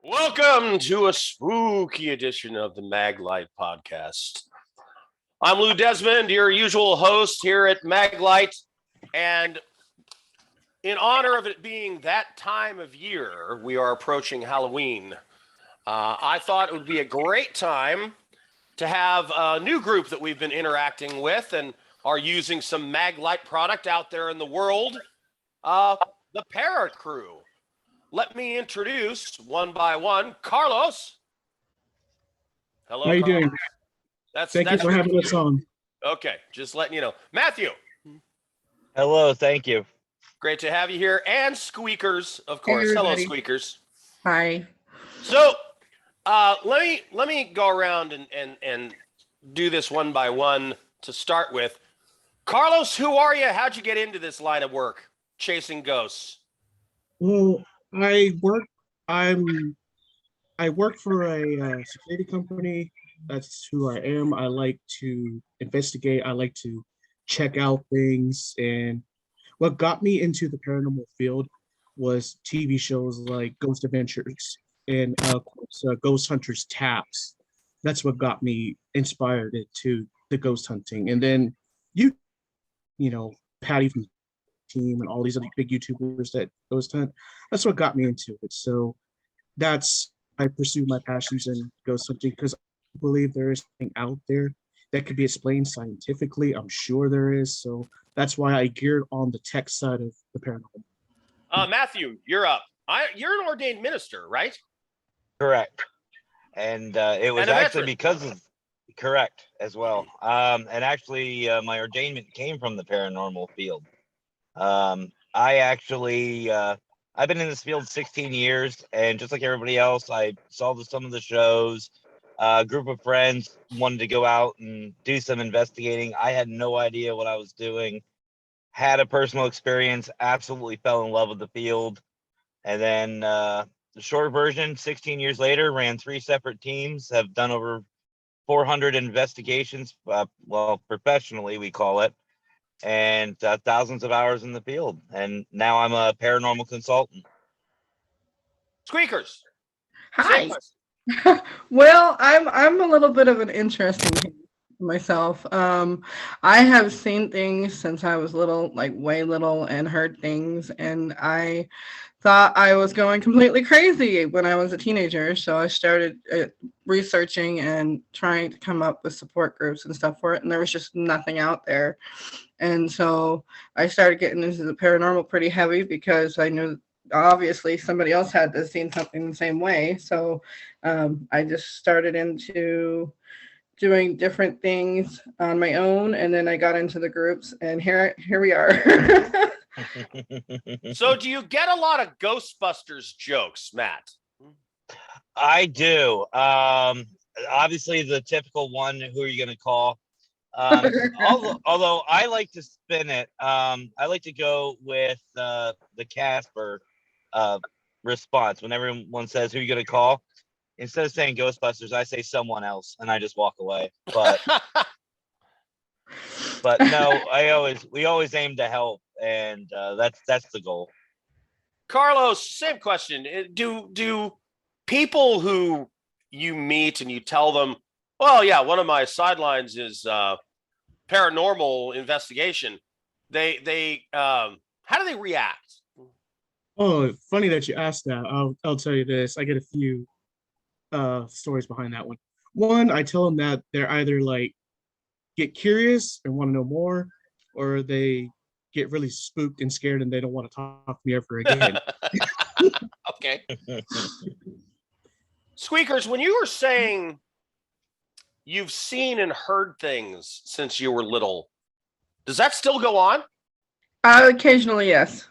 Welcome to a spooky edition of the Maglight Podcast. I'm Lou Desmond, your usual host here at Maglight, and in honor of it being that time of year, we are approaching Halloween. I thought it would be a great time to have a new group that we've been interacting with and are using some Maglight product out there in the world, the ParaCrew. Let me introduce one by one Carlos. Hello, How you Carlos. doing? Thank you for having us on. Okay, just letting you know. Matthew. Hello, thank you. Great to have you here. And Squeakers, of course. Hey, Hello, everybody. Squeakers. Hi. So let me go around and do this one by one to start with. Carlos, who are you? How'd you get into this line of work, chasing ghosts? Well, I work for a security company. That's who I am. I like to investigate. I like to check out things. And what got me into the paranormal field was TV shows like Ghost Adventures and of course, Ghost Hunters Taps. That's what got me inspired into the ghost hunting. And then you, Patty from Team and all these other big YouTubers that ghost hunt. That's what got me into it. So that's I pursue my passions in ghost hunting because I believe there is something out there that could be explained scientifically. I'm sure there is. So that's why I geared on the tech side of the paranormal. Matthew, you're up. You're an ordained minister, right? Correct. And it was And a actually veteran. because of correct as well. And actually, my ordainment came from the paranormal field. I've been in this field 16 years, and just like everybody else, I saw some of the shows. A group of friends wanted to go out and do some investigating. I had no idea what I was doing. Had a personal experience, absolutely fell in love with the field. And then the short version, 16 years later, ran 3 separate teams, have done over 400 investigations, professionally, we call it, and thousands of hours in the field. And now I'm a paranormal consultant. Squeakers. Hi. Well, I'm a little bit of an interesting case myself. I have seen things since I was little, like way little, and heard things, and I thought I was going completely crazy when I was a teenager. So I started researching and trying to come up with support groups and stuff for it, and there was just nothing out there. And so I started getting into the paranormal pretty heavy because I knew obviously somebody else had to seen something the same way. So I just started into doing different things on my own, and then I got into the groups, and here we are. So do you get a lot of Ghostbusters jokes, Matt? I do. Obviously, the typical one, who are you going to call? Although I like to spin it, I like to go with the Casper response. When everyone says, who are you going to call? Instead of saying Ghostbusters, I say someone else, and I just walk away. But no, we always aim to help, and that's the goal. Carlos, same question. Do people who you meet and you tell them, well, yeah, one of my sidelines is paranormal investigation. They how do they react? Oh, funny that you asked that. I'll tell you this. I get a few stories behind that one. One, I tell them that they're either like get curious and want to know more, or they get really spooked and scared and they don't want to talk to me ever again. Okay. Squeakers, when you were saying you've seen and heard things since you were little, does that still go on? Occasionally, yes.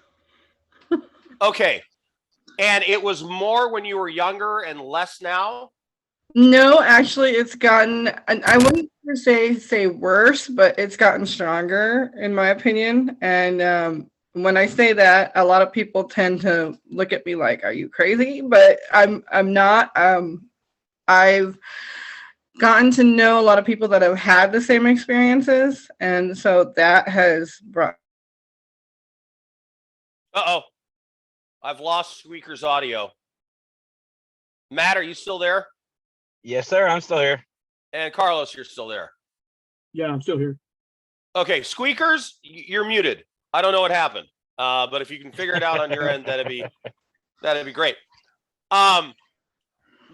Okay. And it was more when you were younger and less now? No, actually, it's gotten, and I wouldn't say worse, but it's gotten stronger, in my opinion. And when I say that, a lot of people tend to look at me like, "Are you crazy?" But I'm not. I've gotten to know a lot of people that have had the same experiences, and so that has brought. Uh-oh. I've lost Squeaker's audio. Matt, are you still there? Yes, sir. I'm still here. And Carlos, you're still there. Yeah, I'm still here. Okay, squeakers, you're muted. I don't know what happened, but if you can figure it out on your end, that'd be great.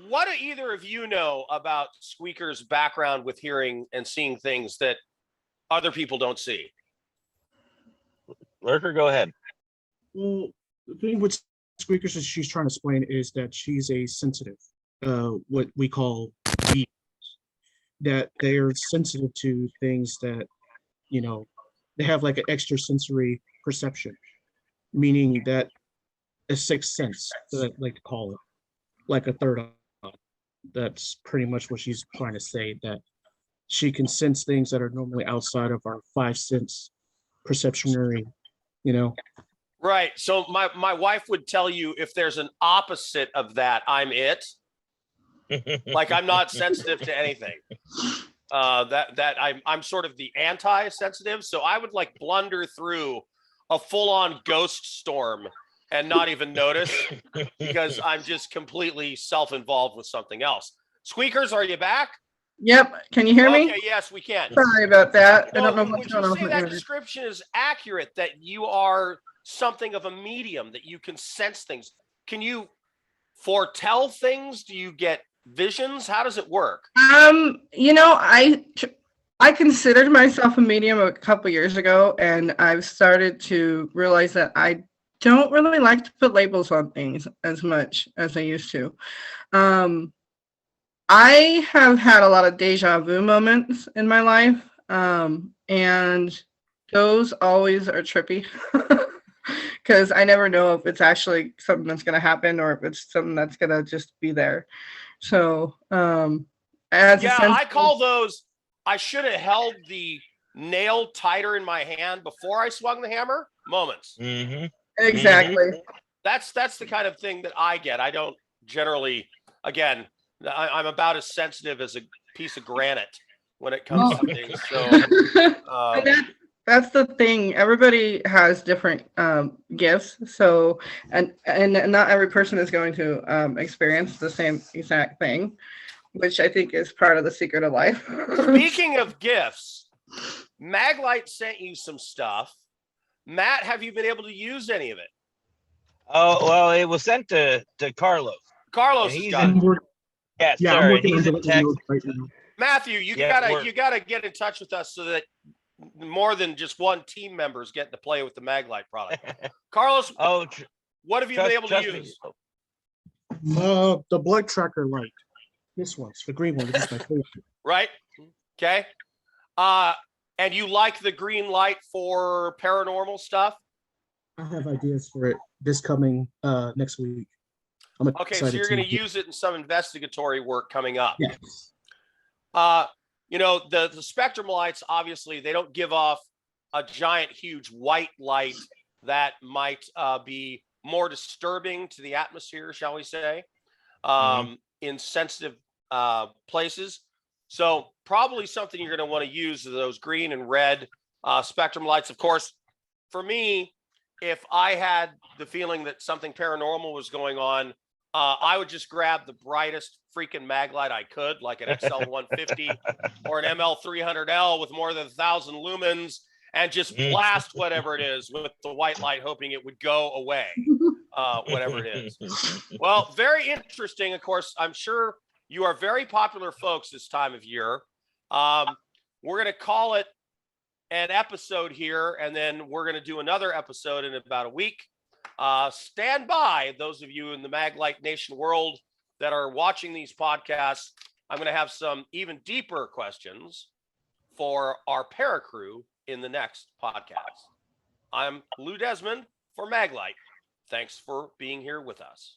What do either of you know about squeakers' background with hearing and seeing things that other people don't see? Lurker, go ahead. Well, the thing with squeakers is she's trying to explain is that she's a sensitive, what we call beings, that they are sensitive to things that, you know, they have like an extrasensory perception, meaning that a sixth sense, that I like to call it, like a third eye. That's pretty much what she's trying to say, that she can sense things that are normally outside of our five sense perceptionary, you know. Right. So my wife would tell you if there's an opposite of that, I'm it. Like I'm not sensitive to anything. I'm sort of the anti-sensitive. So I would like blunder through a full-on ghost storm and not even notice because I'm just completely self-involved with something else. Squeakers, are you back? Yep. Can you hear me? Okay, yes, we can. Sorry about that. I don't know So what's would going you on say with that my description is accurate, that you are something of a medium, that you can sense things? Can you foretell things? Do you get visions? How does it work? You know, I considered myself a medium a couple years ago, and I've started to realize that I don't really like to put labels on things as much as I used to. I have had a lot of deja vu moments in my life, and those always are trippy because I never know if it's actually something that's going to happen or if it's something that's going to just be there. So, as a Yeah, sense, I call those, I should have held the nail tighter in my hand before I swung the hammer moments. Mm-hmm. exactly. That's the kind of thing that I get. I don't generally, again, I'm about as sensitive as a piece of granite when it comes to things. So, And that's the thing. Everybody has different gifts. So, and not every person is going to experience the same exact thing, which I think is part of the secret of life. speaking of gifts, Maglite sent you some stuff. Matt, have you been able to use any of it? Oh, well, it was sent to Carlos. Carlos And has he's got in- it. Yes, Yeah, sir. I'm working He's on in delivering Texas. those right now. Matthew, Yeah, you gotta get in touch with us so that more than just one team member is getting to play with the Maglite product. Carlos, Oh, what have you been able to trust me. use? The blood tracker light. This one's the green one. This is my favorite. Right? Okay. And you like the green light for paranormal stuff? I have ideas for it this coming next week. I'm Okay, so excited you're to going to use it in some investigatory work coming up. Yes. You know, the spectrum lights, obviously, they don't give off a giant, huge white light that might be more disturbing to the atmosphere, shall we say, in sensitive places. So probably something you're going to want to use are those green and red spectrum lights. Of course, for me, if I had the feeling that something paranormal was going on, I would just grab the brightest freaking Maglite I could, like an XL150 or an ML300L with more than 1,000 lumens, and just blast whatever it is with the white light, hoping it would go away, whatever it is. Well, very interesting. Of course, I'm sure you are very popular folks this time of year. We're going to call it an episode here, and then we're going to do another episode in about a week. Stand by, those of you in the Maglite Nation world that are watching these podcasts. I'm going to have some even deeper questions for our ParaCrew in the next podcast. I'm Lou Desmond for Maglite. Thanks for being here with us.